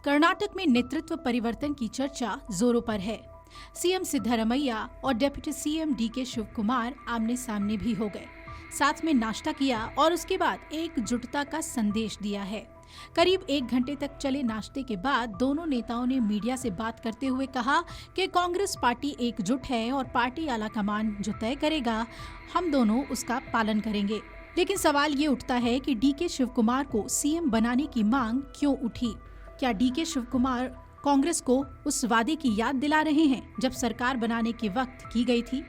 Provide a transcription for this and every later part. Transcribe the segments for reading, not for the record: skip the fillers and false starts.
कर्नाटक में नेतृत्व परिवर्तन की चर्चा जोरों पर है। सीएम सिद्धरमैया और डिप्टी सीएम डीके शिवकुमार आमने सामने भी हो गए, साथ में नाश्ता किया और उसके बाद एकजुटता का संदेश दिया है। करीब 1 घंटे तक चले नाश्ते के बाद दोनों नेताओं ने मीडिया से बात करते हुए कहा कि कांग्रेस पार्टी एकजुट है और पार्टी आलाकमान जो तय करेगा हम दोनों उसका पालन करेंगे। लेकिन सवाल ये उठता है कि डीके शिवकुमार को सीएम बनाने की मांग क्यों उठी? क्या डीके शिवकुमार कांग्रेस को उस वादे की याद दिला रहे हैं जब सरकार बनाने के वक्त की गई थी?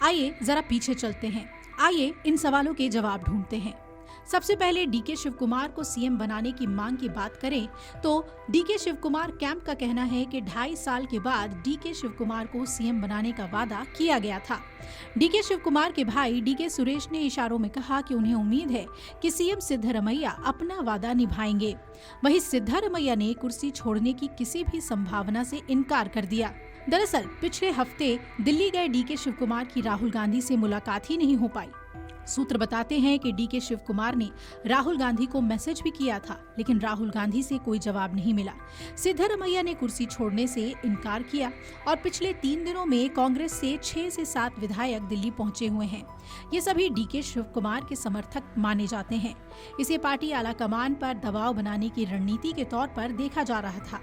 आइए जरा पीछे चलते हैं। आइए इन सवालों के जवाब ढूंढते हैं। सबसे पहले डीके शिवकुमार को सीएम बनाने की मांग की बात करें तो डीके शिवकुमार कैंप का कहना है कि 2.5 साल के बाद डीके शिवकुमार को सीएम बनाने का वादा किया गया था। डीके शिवकुमार के भाई डीके सुरेश ने इशारों में कहा कि उन्हें उम्मीद है कि सीएम सिद्धरमैया अपना वादा निभाएंगे। वहीं सिद्धरमैया ने कुर्सी छोड़ने की किसी भी संभावना से इनकार कर दिया। दरअसल पिछले हफ्ते दिल्ली गए डीके शिवकुमार की राहुल गांधी से मुलाकात ही नहीं हो पाई। सूत्र बताते हैं कि डीके शिवकुमार ने राहुल गांधी को मैसेज भी किया था, लेकिन राहुल गांधी से कोई जवाब नहीं मिला। सिद्धरमैया ने कुर्सी छोड़ने से इनकार किया और पिछले 3 दिनों में कांग्रेस से 6 से 7 विधायक दिल्ली पहुंचे हुए हैं। ये सभी डीके शिवकुमार के समर्थक माने जाते हैं। इसे पार्टी आलाकमान पर दबाव बनाने की रणनीति के तौर पर देखा जा रहा था।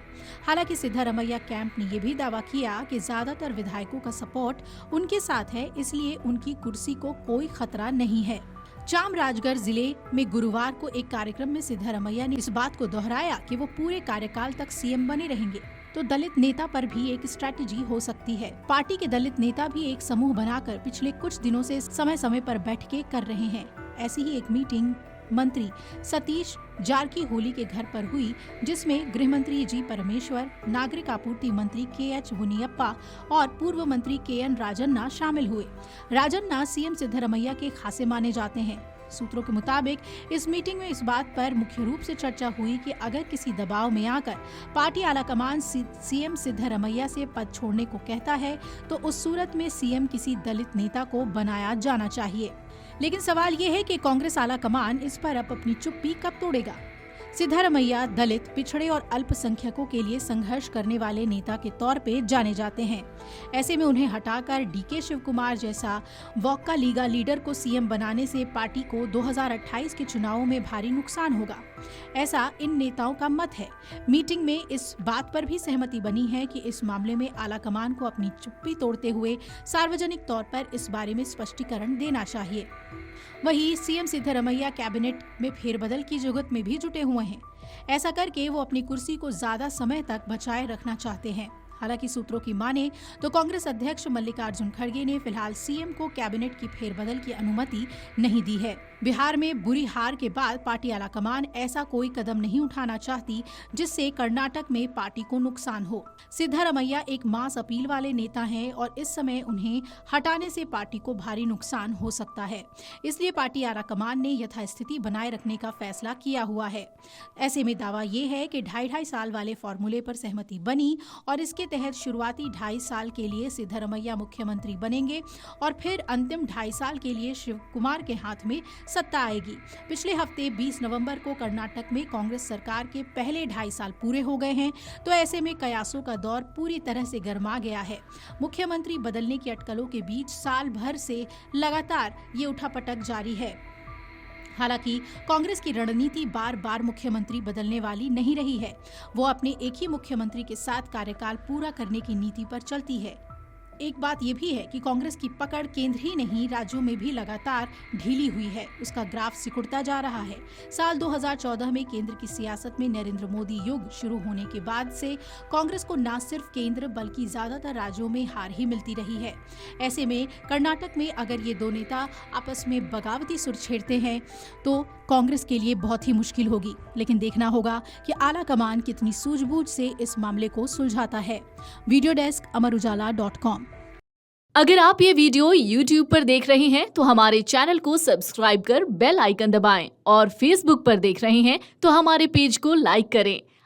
हालांकि सिद्धरमैया कैंप ने ये भी दावा किया कि ज्यादातर विधायकों का सपोर्ट उनके साथ है, इसलिए उनकी कुर्सी को कोई खतरा नहीं है। चामराजगढ़ जिले में गुरुवार को एक कार्यक्रम में सिद्धरमैया ने इस बात को दोहराया कि वो पूरे कार्यकाल तक सीएम बने रहेंगे। तो दलित नेता पर भी एक स्ट्रैटेजी हो सकती है। पार्टी के दलित नेता भी एक समूह बनाकर पिछले कुछ दिनों से समय समय पर बैठकें कर रहे हैं। ऐसी ही एक मीटिंग मंत्री सतीश जारकीहोली के घर पर हुई, जिसमें गृह मंत्री जी परमेश्वर, नागरिक आपूर्ति मंत्री KH मुनियप्पा और पूर्व मंत्री KN राजन्ना शामिल हुए। राजन्ना सीएम सिद्धरमैया के खासे माने जाते हैं। सूत्रों के मुताबिक इस मीटिंग में इस बात पर मुख्य रूप से चर्चा हुई कि अगर किसी दबाव में आकर पार्टी आलाकमान सीएम सिद्धरमैया से पद छोड़ने को कहता है तो उस सूरत में सीएम किसी दलित नेता को बनाया जाना चाहिए। लेकिन सवाल ये है कि कांग्रेस आलाकमान इस पर अब अपनी चुप्पी कब तोड़ेगा? सिद्धरमैया दलित, पिछड़े और अल्पसंख्यकों के लिए संघर्ष करने वाले नेता के तौर पे जाने जाते हैं। ऐसे में उन्हें हटाकर डीके शिवकुमार जैसा वोक्का लीगा लीडर को सीएम बनाने से पार्टी को 2028 के चुनावों में भारी नुकसान होगा, ऐसा इन नेताओं का मत है। मीटिंग में इस बात पर भी सहमति बनी है कि इस मामले में आलाकमान को अपनी चुप्पी तोड़ते हुए सार्वजनिक तौर पर इस बारे में स्पष्टीकरण देना चाहिए। वहीं सीएम सिद्धरमैया कैबिनेट में फेरबदल की जुगत में भी जुटे हुए हैं। ऐसा करके वो अपनी कुर्सी को ज्यादा समय तक बचाए रखना चाहते हैं। हालांकि सूत्रों की माने तो कांग्रेस अध्यक्ष मल्लिकार्जुन खड़गे ने फिलहाल सीएम को कैबिनेट की फेरबदल की अनुमति नहीं दी है। बिहार में बुरी हार के बाद पार्टी आलाकमान ऐसा कोई कदम नहीं उठाना चाहती जिससे कर्नाटक में पार्टी को नुकसान हो। सिद्धरमैया एक मास अपील वाले नेता हैं और इस समय उन्हें हटाने से पार्टी को भारी नुकसान हो सकता है। इसलिए पार्टी आलाकमान ने यथास्थिति बनाए रखने का फैसला किया हुआ है। ऐसे में दावा ये है कि 2.5 साल वाले फॉर्मूले पर सहमति बनी और इसके तहत शुरुआती 2.5 साल के लिए सिद्धरमैया मुख्यमंत्री बनेंगे और फिर अंतिम 2.5 साल के लिए शिवकुमार के हाथ में सत्ता आएगी। पिछले हफ्ते 20 नवंबर को कर्नाटक में कांग्रेस सरकार के पहले 2.5 साल पूरे हो गए हैं, तो ऐसे में कयासों का दौर पूरी तरह से गर्मा गया है। मुख्यमंत्री बदलने की अटकलों के बीच साल भर से लगातार ये उठापटक जारी है। हालांकि कांग्रेस की रणनीति बार बार मुख्यमंत्री बदलने वाली नहीं रही है। वो अपने एक ही मुख्यमंत्री के साथ कार्यकाल पूरा करने की नीति पर चलती है। एक बात ये भी है कि कांग्रेस की पकड़ केंद्र ही नहीं राज्यों में भी लगातार ढीली हुई है। उसका ग्राफ सिकुड़ता जा रहा है। साल 2014 में केंद्र की सियासत में नरेंद्र मोदी युग शुरू होने के बाद से कांग्रेस को न सिर्फ केंद्र बल्कि ज्यादातर राज्यों में हार ही मिलती रही है। ऐसे में कर्नाटक में अगर ये दो नेता आपस में बगावती सुर छेड़ते हैं तो कांग्रेस के लिए बहुत ही मुश्किल होगी। लेकिन देखना होगा कि आलाकमान कितनी सूझबूझ से इस मामले को सुलझाता है। Video desk amarujala.com। अगर आप ये वीडियो YouTube पर देख रहे हैं तो हमारे चैनल को सब्सक्राइब कर बेल आइकन दबाएं और Facebook पर देख रहे हैं तो हमारे पेज को लाइक करें।